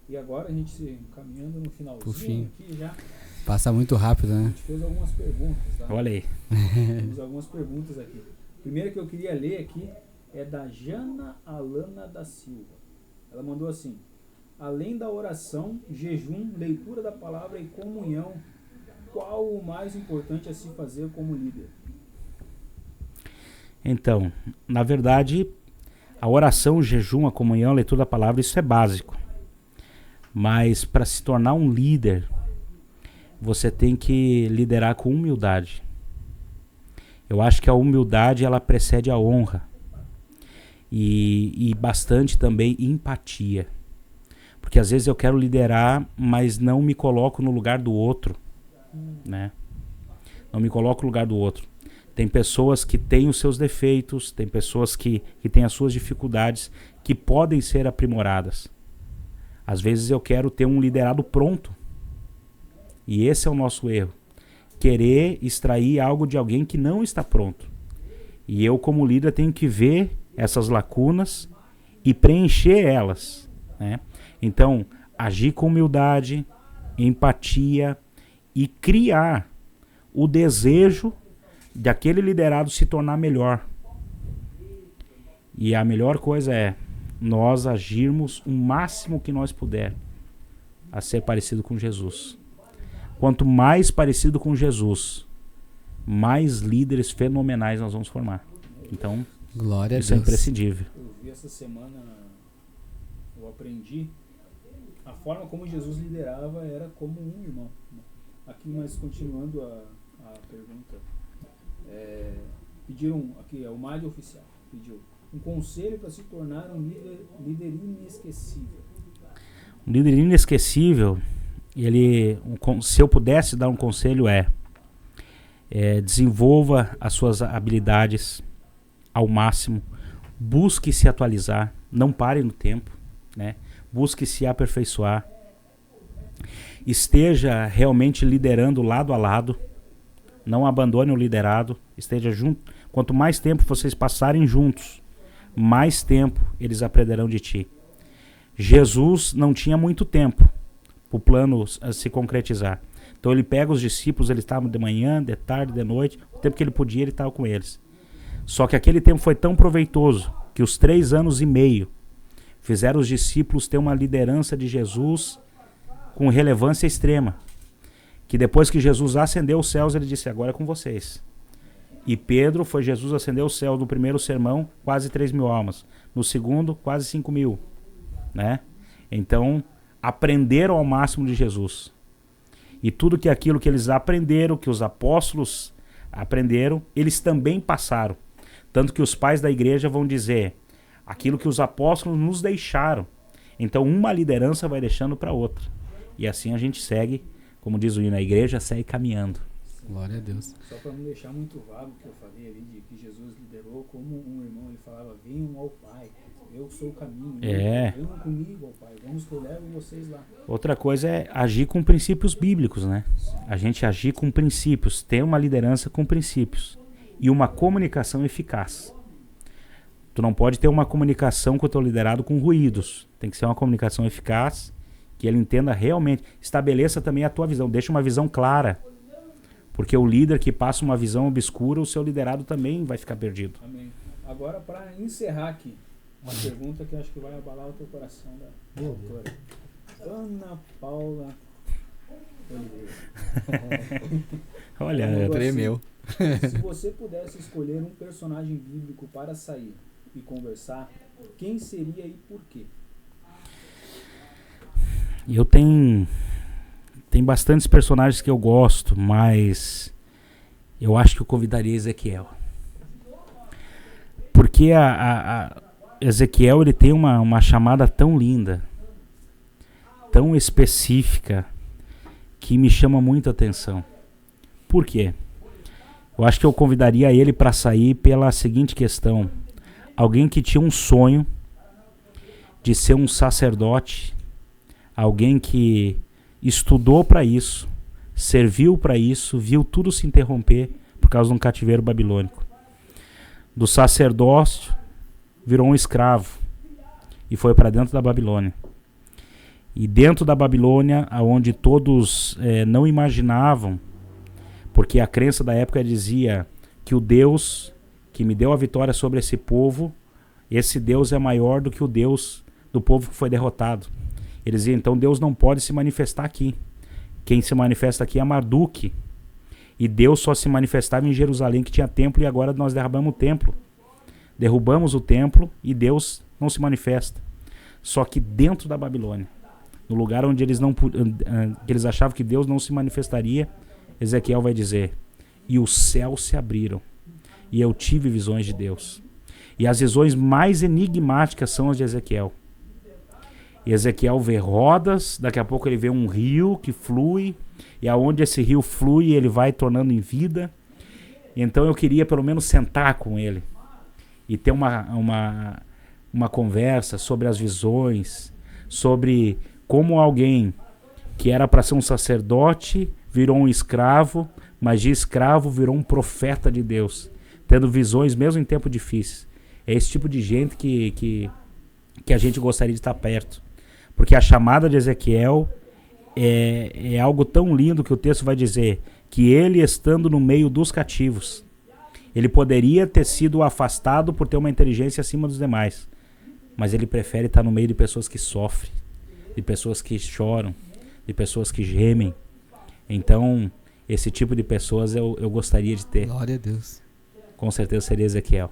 E agora a gente se caminhando no finalzinho aqui já. Passa muito rápido, né? A gente fez algumas perguntas, tá? Olha aí. Temos algumas perguntas aqui. A primeira que eu queria ler aqui é da Jana Alana da Silva. Ela mandou assim: além da oração, jejum, leitura da palavra e comunhão, qual o mais importante a se fazer como líder? Então, na verdade, a oração, o jejum, a comunhão, a leitura da palavra, isso é básico. Mas para se tornar um líder, você tem que liderar com humildade. Eu acho que a humildade, ela precede a honra. E bastante também empatia. Porque às vezes eu quero liderar, mas não me coloco no lugar do outro, né? Não me coloco no lugar do outro. Tem pessoas que têm os seus defeitos, tem pessoas que têm as suas dificuldades, que podem ser aprimoradas. Às vezes eu quero ter um liderado pronto. E esse é o nosso erro. Querer extrair algo de alguém que não está pronto. E eu, como líder, tenho que ver essas lacunas e preencher elas, né? Então, agir com humildade, empatia e criar o desejo daquele liderado se tornar melhor. E a melhor coisa é nós agirmos o máximo que nós puder a ser parecido com Jesus. Quanto mais parecido com Jesus, mais líderes fenomenais nós vamos formar. Então, glória a isso é Deus. imprescindível. Eu vi essa semana, eu aprendi, a forma como Jesus liderava era como um irmão. Aqui, mas continuando a pergunta, pediram, aqui é o Mário Oficial, pediu um conselho para se tornar um líder inesquecível. Um líder inesquecível, se eu pudesse dar um conselho desenvolva as suas habilidades ao máximo, busque se atualizar, não pare no tempo, né? Busque se aperfeiçoar, esteja realmente liderando lado a lado, não abandone o liderado, esteja junto. Quanto mais tempo vocês passarem juntos, mais tempo eles aprenderão de ti. Jesus não tinha muito tempo para o plano se concretizar. Então ele pega os discípulos, eles estavam de manhã, de tarde, de noite, o tempo que ele podia, ele estava com eles. Só que aquele tempo foi tão proveitoso que os 3 anos e meio fizeram os discípulos ter uma liderança de Jesus com relevância extrema. Que depois que Jesus ascendeu os céus, ele disse, agora é com vocês. E Pedro foi Jesus ascendeu os céus no primeiro sermão, quase 3.000 almas. No segundo, quase 5.000. Né? Então, aprenderam ao máximo de Jesus. E tudo que aquilo que eles aprenderam, que os apóstolos aprenderam, eles também passaram. Tanto que os pais da igreja vão dizer aquilo que os apóstolos nos deixaram. Então, uma liderança vai deixando para outra. E assim a gente segue, como diz o hino, a igreja segue caminhando. Glória a Deus. Só para não deixar muito vago o que eu falei ali, de que Jesus liderou como um irmão, ele falava, venham ao Pai, eu sou o caminho, venham comigo ao Pai, vamos que eu levo vocês lá. Outra coisa é agir com princípios bíblicos, né? A gente agir com princípios, ter uma liderança com princípios e uma comunicação eficaz. Tu não pode ter uma comunicação com o teu liderado com ruídos, tem que ser uma comunicação eficaz, que ele entenda realmente, estabeleça também a tua visão, deixa uma visão clara. Porque o líder que passa uma visão obscura, o seu liderado também vai ficar perdido. Amém. Agora, para encerrar aqui, uma pergunta que acho que vai abalar o teu coração da autora. Ana Paula Oliveira. Olha, tremeu. Se você pudesse escolher um personagem bíblico para sair e conversar, quem seria e por quê? Eu tenho bastantes personagens que eu gosto, mas eu acho que eu convidaria Ezequiel. Porque a Ezequiel, ele tem uma chamada tão linda, tão específica, que me chama muito a atenção. Por quê? Eu acho que eu convidaria ele para sair pela seguinte questão. Alguém que tinha um sonho de ser um sacerdote, alguém que estudou para isso, serviu para isso, viu tudo se interromper por causa de um cativeiro babilônico. Do sacerdócio virou um escravo e foi para dentro da Babilônia. E dentro da Babilônia, onde todos não imaginavam, porque a crença da época dizia que o Deus que me deu a vitória sobre esse povo, esse Deus é maior do que o Deus do povo que foi derrotado. Eles diziam, então Deus não pode se manifestar aqui. Quem se manifesta aqui é Marduk. E Deus só se manifestava em Jerusalém, que tinha templo, e agora nós derrubamos o templo. Derrubamos o templo e Deus não se manifesta. Só que dentro da Babilônia, no lugar onde eles eles achavam que Deus não se manifestaria, Ezequiel vai dizer, e os céus se abriram, e eu tive visões de Deus. E as visões mais enigmáticas são as de Ezequiel. E Ezequiel vê rodas, daqui a pouco ele vê um rio que flui, e aonde esse rio flui ele vai tornando em vida. Então eu queria pelo menos sentar com ele e ter uma conversa sobre as visões, sobre como alguém que era para ser um sacerdote virou um escravo, mas de escravo virou um profeta de Deus, tendo visões mesmo em tempos difíceis. É esse tipo de gente que a gente gostaria de estar perto. Porque a chamada de Ezequiel é algo tão lindo que o texto vai dizer que ele, estando no meio dos cativos, ele poderia ter sido afastado por ter uma inteligência acima dos demais, mas ele prefere estar no meio de pessoas que sofrem, de pessoas que choram, de pessoas que gemem. Então, esse tipo de pessoas eu gostaria de ter. Glória a Deus. Com certeza seria Ezequiel.